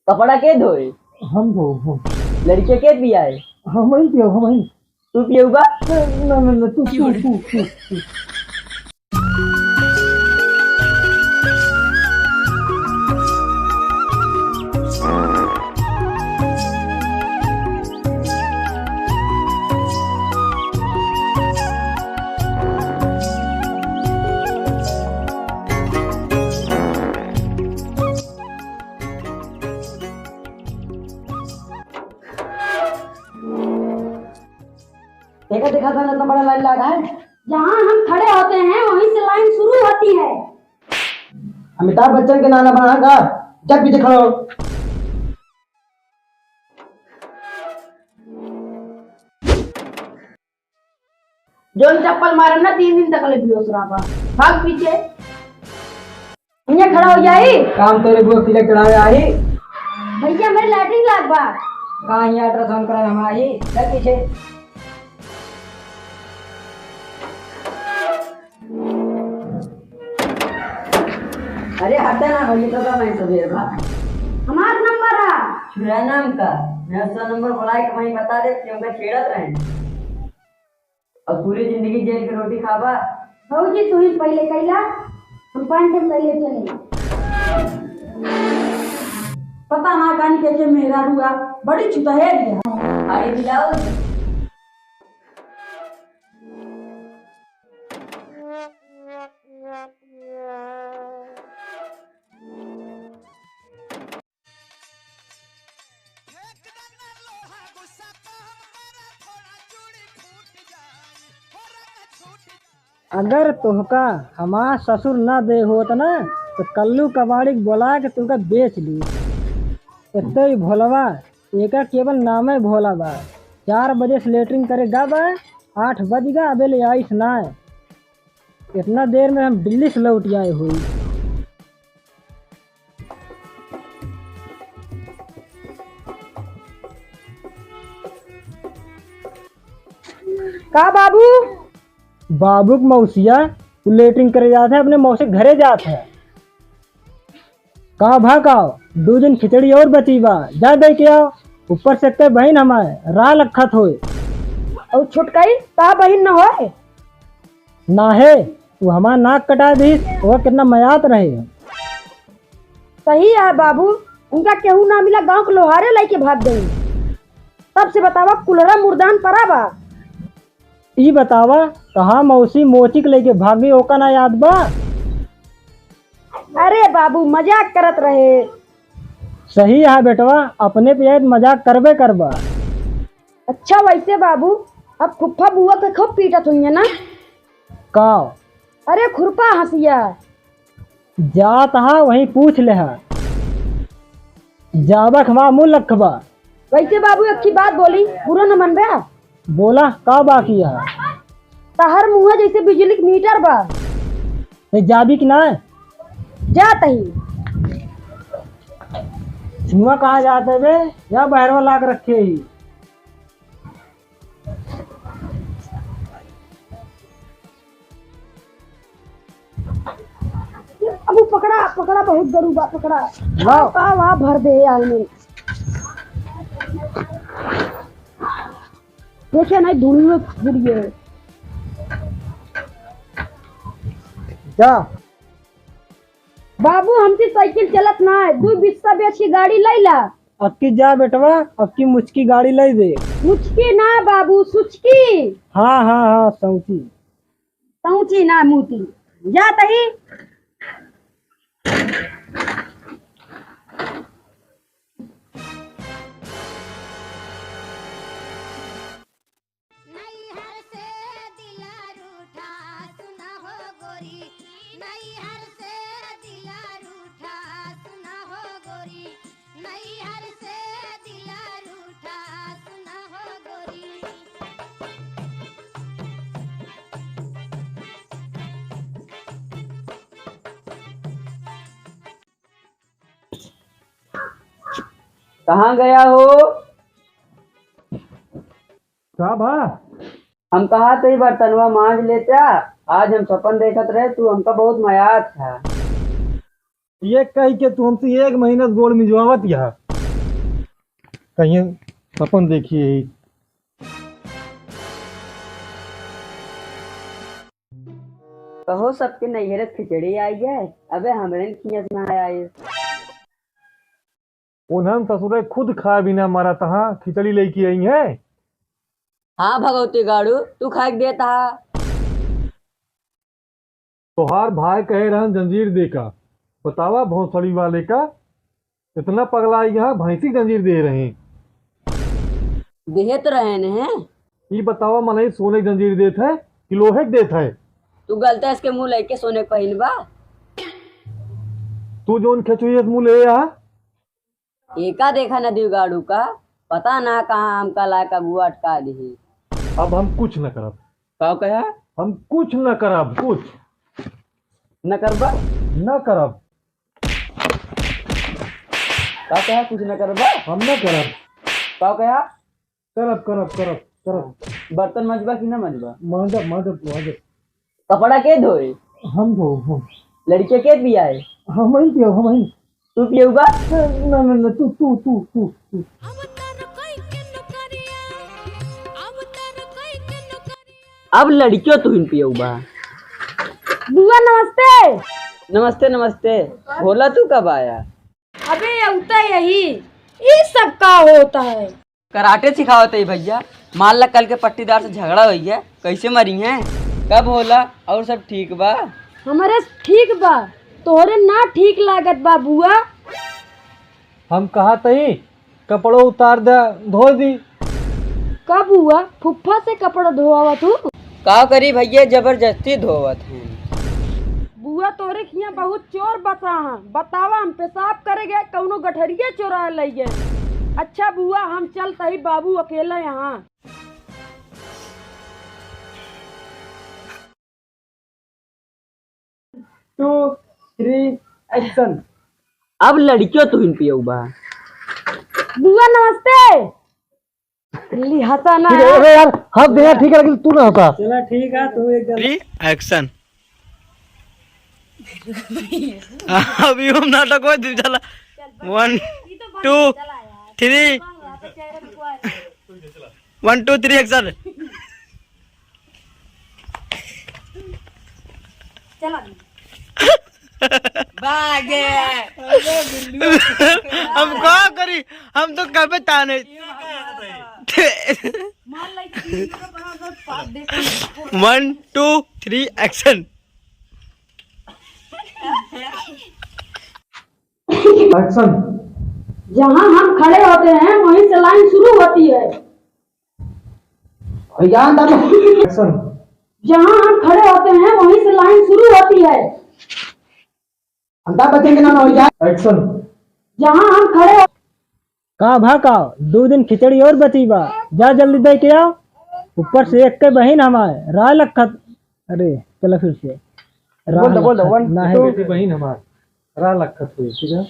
कपड़ा के धोए? हम लड़के के पियाए? हम ही पियो हम ही। तू पिएगा? ना तू। देखा था इतना बड़ा लाइन लगा है। जहाँ हम खड़े होते हैं वहीं से लाइन शुरू होती है। अमिताभ बच्चन के नाना बना का जब पीछे खड़ो। जोन चप्पल मारे ना 3 दिन तक ले बेहोश रहा। भाग पीछे। इन्हें खड़ा हो जाई। काम तेरे बुआ तिलक चढ़ावे आई। भैया मेरे लैट्रिन लाग बा। कहाँ यहाँ अल्ट्रासाउंड करावे हम आई। जब पीछे। अरे हटा ना भैया तो मैं सवेरे का हमारा नंबर है छुरा नाम का। मेरा 100 नंबर बुलाए के वहीं बता दे क्यों का छेड़त रहे और पूरी जिंदगी जेल की रोटी खाबा। भाजी तू ही पहले कैला हम 5 दिन पहले चले। पता ना कानी कैसे मेरा रुआ बड़ी छुता है दिया। आगे दिलाओ। अगर तुहका हमार ससुर न दे होत ना तो कल्लू कबाड़ी बोला के तुहका बेच ली। इतना ही भोलवा एका केवल नाम है भोला बा। 4 बजे से लेटरिंग करेगा बा 8 बज गा अबे ले आइस ना। इतना देर में हम दिल्ली से लौट आए हुई। का बाबू बाबू की मौसिया तू लेटरिंग करे जाते है अपने मौसी घरे जाते है। कहा भागाओ 2 दिन खिचड़ी और बची बा जा दे के आओ। ऊपर से ते बहन हमारे राह लखत होए और छुटकाई ता बहिन न होए ना है वो हमारा नाक कटा दी वो कितना मयात रहे। सही है बाबू उनका केहू ना मिला गांव के लोहारे लेके भाग गई। तब से बतावा कुलरा मुर्दान परा बा। ई बतावा कहाँ मौसी मोची के लेके भागी ओका ना याद बा। अरे बाबू मजाक करत रहे। सही है बेटवा अपने पे याद मजाक करबे करबा। अच्छा वैसे बाबू अब फुफ्फा बुआ के खूब पीटत हुई है ना। का अरे खुरपा हंसिया जात हा वहीं पूछ ले हा जाबा खमा मुँह लखबा। वैसे बाबू एक की बात बोली बुरा न मन बा। बोला का बाकी है तहर मुँह जैसे बिजली के मीटर बा। जाबी कि ना जात ही छुआ कहाँ जाते बे या बहरवा लाग रखे ही। अब पकड़ा पकड़ा बहुत गरूबा पकड़ा वाह वाह भर दे आग में। देखे नहीं धूल में गिरिए जा। बाबू हमसे साइकिल चलत ना है 2 बिस्सा बेच की गाड़ी लाई ला। अब की जा बेटवा अब की मुझकी गाड़ी लाई दे। मुचकी ना बाबू सुचकी। हाँ हाँ हाँ सौची सौची ना मूती जात ही। कहाँ गया हो? का बा हम कहा थे बर्तनवा मांझ लेता। आज हम सपन देखत रहे तू हमका बहुत मयात था। ये कही के तू हमसे 1 महीना गोड़ मिजवावत यह कहीं सपन देखिए ही। कहो सबके नैहरत खिचड़ी आई है, अबे हमरे खियत ना आई। उन्हन ससुरे खुद खा बिना मारा तहा खिचड़ी लेके आई है। हाँ भगवती गाड़ू तू खा के देता। तोहार भाई कहे रहन जंजीर दे का, बतावा भौसड़ी वाले का इतना पगला यहाँ भैंसी जंजीर दे रहे हैं। देहे तो रहे हैं। ये बतावा मनई सोने की जंजीर देत है कि लोहे के देत है। तू गलत है इसके मुंह लेके सोने के पहिन बा। तू जोन खेचुई मुँह ले आ। एका देखा नदी गाड़ू का, पता ना कहाँ हमका ला का बुआ अटका दी। अब हम कुछ न करब। का कहा? हम कुछ न करब, कुछ न करबा? न करब। का कहा कुछ न करबा? हम न करब। का कहा? करब करब करब करब। बर्तन मजबा कि ना मजबा? माजब माजब माजब। कपड़ा के धोए? हम धो हम। लड़के के पियाए? हम ही पियो हम ही। तू पिएगा? न न न तू तू तू तू तू। अब लड़कियों तू पिएगा। बुआ नमस्ते। नमस्ते नमस्ते। बोला तू कब आया? अबे उता यही ये सब का होता है। कराटे सिखावते भैया। मान ला कल के पट्टीदार से झगड़ा हुई है, कैसे मरी है? कब होला? और सब ठीक बा? हमारे ठीक बा, तोहरे ना ठीक लागत बा बुआ। हम कहा तही कपड़ों उतार दे धो दी। कब हुआ फुफ्फा से कपड़ा धोवा तू? का करी भैया, जबरदस्ती धोवत है। बुआ तोहरे खिया बहुत चोर बचा है, बतावा हम पेशाब करे गए कौनो गठरिया चोरा ले गए। अच्छा बुआ हम चलते ही, बाबू अकेला यहाँ। 2 3 एक्शन। अब लड़कियों तू पिएगा। बुआ नमस्ते। हंसा ना अरे यार हाथ देना ठीक है लेकिन तू ना होता। चला ठीक है तू एकदम एक्शन। अभी हम नाटक हो चला 1 2 3 1 2 3 एक्शन। भागे। हम क्या करी, हम तो कभी ताने 1 2 3 एक्शन। एक्शन। जहाँ हम खड़े होते हैं वहीं से लाइन शुरू होती है। एक्शन। जहाँ हम खड़े होते हैं वहीं से लाइन शुरू होती है। एक्शन। जहाँ हम खड़े का भाका 2 दिन खिचड़ी और बची बा, जा जल्दी दे के आओ। ऊपर से एक के बहन हमारे राय लखत। अरे चलो फिर से बोल दो 1 2 बहन हमार रा लखत हुई ठीक है।